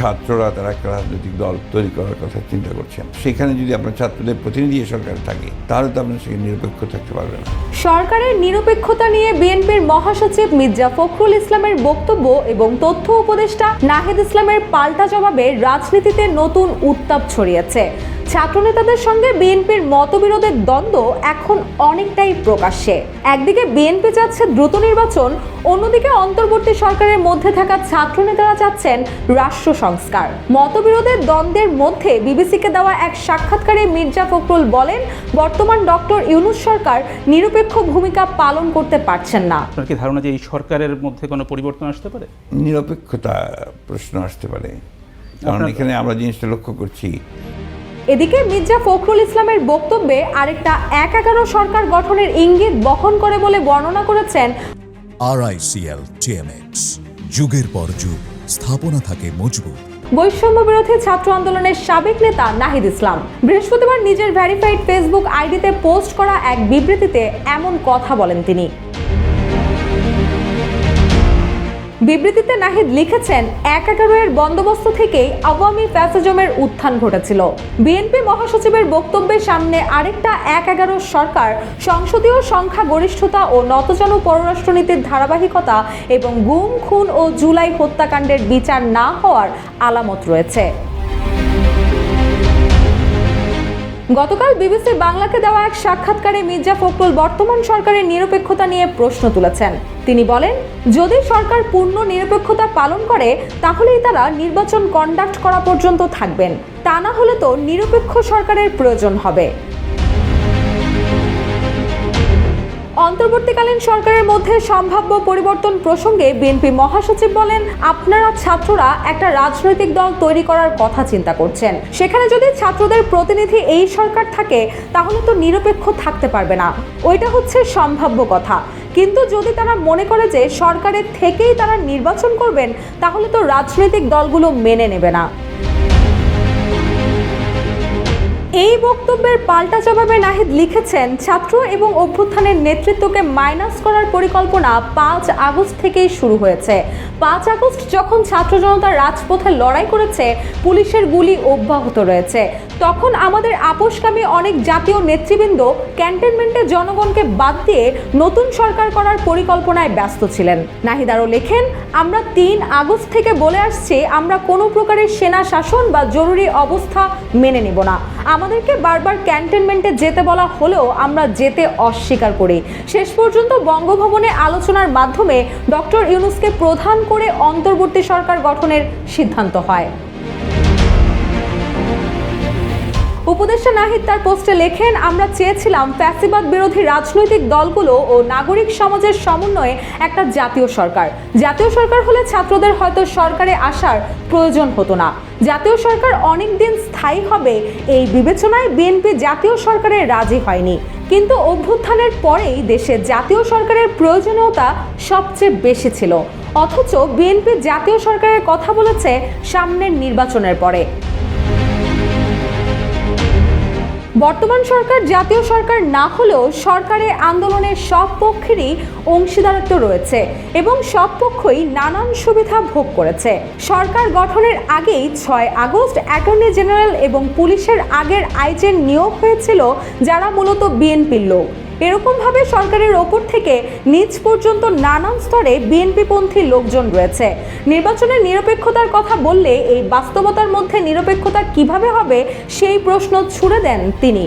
ছাত্ররা তারা একটা রাজনৈতিক দল তৈরি করার কথা চিন্তা করছেন, সেখানে যদি আপনার ছাত্রদের প্রতিনিধি সরকার থাকে তাহলে তো আপনার সেখানে নিরপেক্ষ থাকতে পারবে না। সরকারের নিরপেক্ষতা নিয়ে বিএনপির মহাসচিব মির্জা ফখরুল ইসলামের বক্তব্য এবং তথ্য উপদেষ্টা নাহিদ ইসলামের পাল্টা জবাবে রাজনীতিতে নতুন উত্তাপ ছড়িয়েছে। ছাত্রনেতাদের সঙ্গে বিএনপির মতবিরোধের দ্বন্দ্ব এখন অনেকটাই প্রকাশ্যে। একদিকে বিএনপি চাচ্ছে দ্রুত নির্বাচন, অন্যদিকে অন্তর্বর্তী সরকারের মধ্যে থাকা ছাত্রনেতারা চাচ্ছেন রাষ্ট্র সংস্কার। মতবিরোধের দ্বন্দ্বের মধ্যে বিবিসিকে দেওয়া এক সাক্ষাৎকারে মির্জা ফখরুল বলেন, বর্তমান ডক্টর ইউনূস সরকার নিরপেক্ষ ভূমিকা পালন করতে পারছেন না। আপনার কি ধারণা যে এই সরকারের মধ্যে কোনো পরিবর্তন আসতে পারে? নিরপেক্ষতা প্রশ্ন আসতে পারে, কারণ এখানে আমরা জিনিসটা লক্ষ্য করছি। এদিকে মির্জা ফখরুল ইসলামের বক্তব্যে আরেকটা ১/১১ সরকার গঠনের ইঙ্গিত বহন করে বলে বর্ণনা করেছেন RICL TMX, যুগের পর যুগ স্থাপনা থাকে মজবুত। বৈষম্য বিরোধী ছাত্র আন্দোলনের সাবেক নেতা নাহিদ ইসলাম বৃহস্পতিবার নিজের ভেরিফাইড ফেসবুক আইডিতে পোস্ট করা এক বিবৃতিতে এমন কথা বলেন তিনি। বিবৃতিতে নাহিদ লিখেছেন, ১/১১ এর বন্দোবস্ত থেকেই আওয়ামী ফ্যাসিজমের উত্থান ঘটেছিল। বিএনপি মহাসচিবের বক্তব্যের সামনে আরেকটা ১/১১ সরকার সংসদীয় সংখ্যাগরিষ্ঠতা ও নতজানু পররাষ্ট্রনীতির ধারাবাহিকতা এবং গুম, খুন ও জুলাই হত্যাকাণ্ডের বিচার না হওয়ার আলামত রয়েছে। গতকাল বিবিসি বাংলাকে দেওয়া এক সাক্ষাৎকারে মির্জা ফখরুল বর্তমান সরকারের নিরপেক্ষতা নিয়ে প্রশ্ন তুলেছেন। তিনি বলেন, যদি সরকার পূর্ণ নিরপেক্ষতা পালন করে তাহলেই তারা নির্বাচন কন্ডাক্ট করা পর্যন্ত থাকবেন, তা না হলে তো নিরপেক্ষ সরকারের প্রয়োজন হবে। অন্তর্বর্তীকালীন সরকারের মধ্যে সম্ভাব্য পরিবর্তন প্রসঙ্গে বিএনপি মহাসচিব বলেন, আপনারা ছাত্ররা একটা রাজনৈতিক দল তৈরি করার কথা চিন্তা করছেন, সেখানে যদি ছাত্রদের প্রতিনিধি এই সরকার থাকে তাহলে তো নিরপেক্ষ থাকতে পারবে না, ওইটা হচ্ছে সম্ভাব্য কথা। কিন্তু যদি তারা মনে করে যে সরকারের থেকেই তারা নির্বাচন করবেন তাহলে তো রাজনৈতিক দলগুলো মেনে নেবে না। এই বক্তব্যের পাল্টা জবাবে নাহিদ লিখেছেন, ছাত্র এবং অভ্যুত্থানের নেতৃত্বকে মাইনাস করার পরিকল্পনা ৫ আগস্ট থেকেই শুরু হয়েছে। ৫ আগস্ট যখন ছাত্র জনতা রাজপথে লড়াই করেছে, পুলিশের গুলি অব্যাহত রয়েছে, তখন আমাদের আপোষকামী অনেক জাতীয় নেতৃবৃন্দ ক্যান্টনমেন্টে জনগণকে বাদ দিয়ে নতুন সরকার করার পরিকল্পনায় ব্যস্ত ছিলেন। নাহিদ আরও লেখেন, আমরা ৩ আগস্ট থেকে বলে আসছি আমরা কোনো প্রকারের সেনা শাসন বা জরুরি অবস্থা মেনে নেব না। আমাদেরকে বারবার ক্যান্টনমেন্টে যেতে বলা হলেও আমরা যেতে অস্বীকার করি। শেষ পর্যন্ত বঙ্গভবনে আলোচনার মাধ্যমে ডক্টর ইউনূসকে প্রধান করে অন্তর্বর্তী সরকার গঠনের সিদ্ধান্ত হয়। উপদেষ্টা নাহিদ তার পোস্টে লেখেন, আমরা চেয়েছিলাম ফ্যাসিবাদ বিরোধী রাজনৈতিক দলগুলো ও নাগরিক সমাজের সমন্বয়ে একটা জাতীয় সরকার। জাতীয় সরকার হলে ছাত্রদের হয়তো সরকারে আসার প্রয়োজন হতো না। জাতীয় সরকার অনেক দিন স্থায়ী হবে এই বিবেচনায় বিএনপি জাতীয় সরকারে রাজি হয়নি, কিন্তু অভ্যুত্থানের পরেই দেশে জাতীয় সরকারের প্রয়োজনীয়তা সবচেয়ে বেশি ছিল। অথচ বিএনপি জাতীয় সরকারের কথা বলেছে সামনের নির্বাচনের পরে। বর্তমান সরকার জাতীয় সরকার না হলেও সরকারে আন্দোলনের সব পক্ষেরই অংশীদারিত্ব রয়েছে এবং সব পক্ষই নানান সুবিধা ভোগ করেছে। সরকার গঠনের আগেই ৬ আগস্ট অ্যাটর্নি জেনারেল এবং পুলিশের আগের আইজির নিয়োগ হয়েছিল, যারা মূলত বিএনপির লোক। এরকমভাবে সরকারের ওপর থেকে নিচ পর্যন্ত নানান স্তরে বিএনপিপন্থী লোকজন রয়েছে। নির্বাচনের নিরপেক্ষতার কথা বললে এই বাস্তবতার মধ্যে নিরপেক্ষতা কিভাবে হবে সেই প্রশ্ন ছুড়ে দেন তিনি।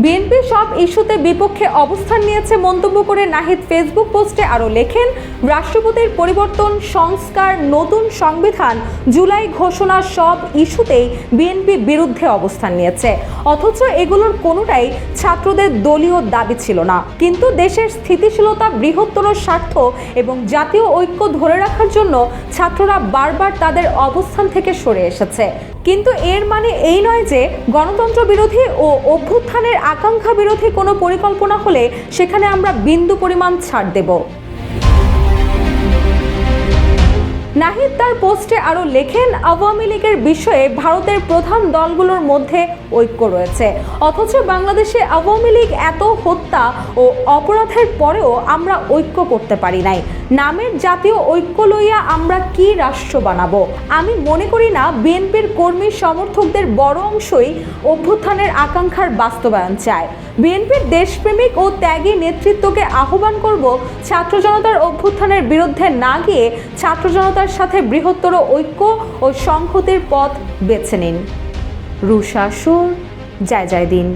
বিএনপি সব ইস্যুতে বিপক্ষে অবস্থান নিয়েছে মন্তব্য করে নাহিদ ফেসবুক পোস্টে আরও লেখেন, রাষ্ট্রপতির পরিবর্তন, সংস্কার, নতুন সংবিধান, জুলাই ঘোষণা সব ইস্যুতেই বিএনপি বিরুদ্ধে অবস্থান নিয়েছে। অথচ এগুলোর কোনোটাই ছাত্রদের দলীয় দাবি ছিল না, কিন্তু দেশের স্থিতিশীলতা, বৃহত্তর স্বার্থ এবং জাতীয় ঐক্য ধরে রাখার জন্য ছাত্ররা বারবার তাদের অবস্থান থেকে সরে এসেছে। কিন্তু এর মানে এই নয় যে গণতন্ত্র বিরোধী ও অভ্যুত্থানের আকাঙ্ক্ষা বিরোধী কোনো পরিকল্পনা হলে সেখানে আমরা বিন্দু পরিমাণ ছাড় দেব। নাহিদ তার পোস্টে আরও লেখেন, আওয়ামী লীগের বিষয়ে ভারতের প্রধান দলগুলোর মধ্যে ঐক্য রয়েছে, অথচ বাংলাদেশে আওয়ামী লীগ এত হত্যা ও অপরাধের পরেও আমরা ঐক্য করতে পারি নাই। নামের জাতীয় ঐক্য লইয়া আমরা কি রাষ্ট্র বানাবো? আমি মনে করি না বিএনপির কর্মী সমর্থকদের বড় অংশই অভ্যুত্থানের আকাঙ্ক্ষার বাস্তবায়ন চায়। বিএনপির দেশপ্রেমিক ও ত্যাগী নেতৃত্বকে আহ্বান করব, ছাত্র জনতার অভ্যুত্থানের বিরুদ্ধে না গিয়ে ছাত্র জনতার সাথে বৃহত্তর ঐক্য ও সংহতির পথ বেছে নিন। রুশা সুর, জয় জয় দিন।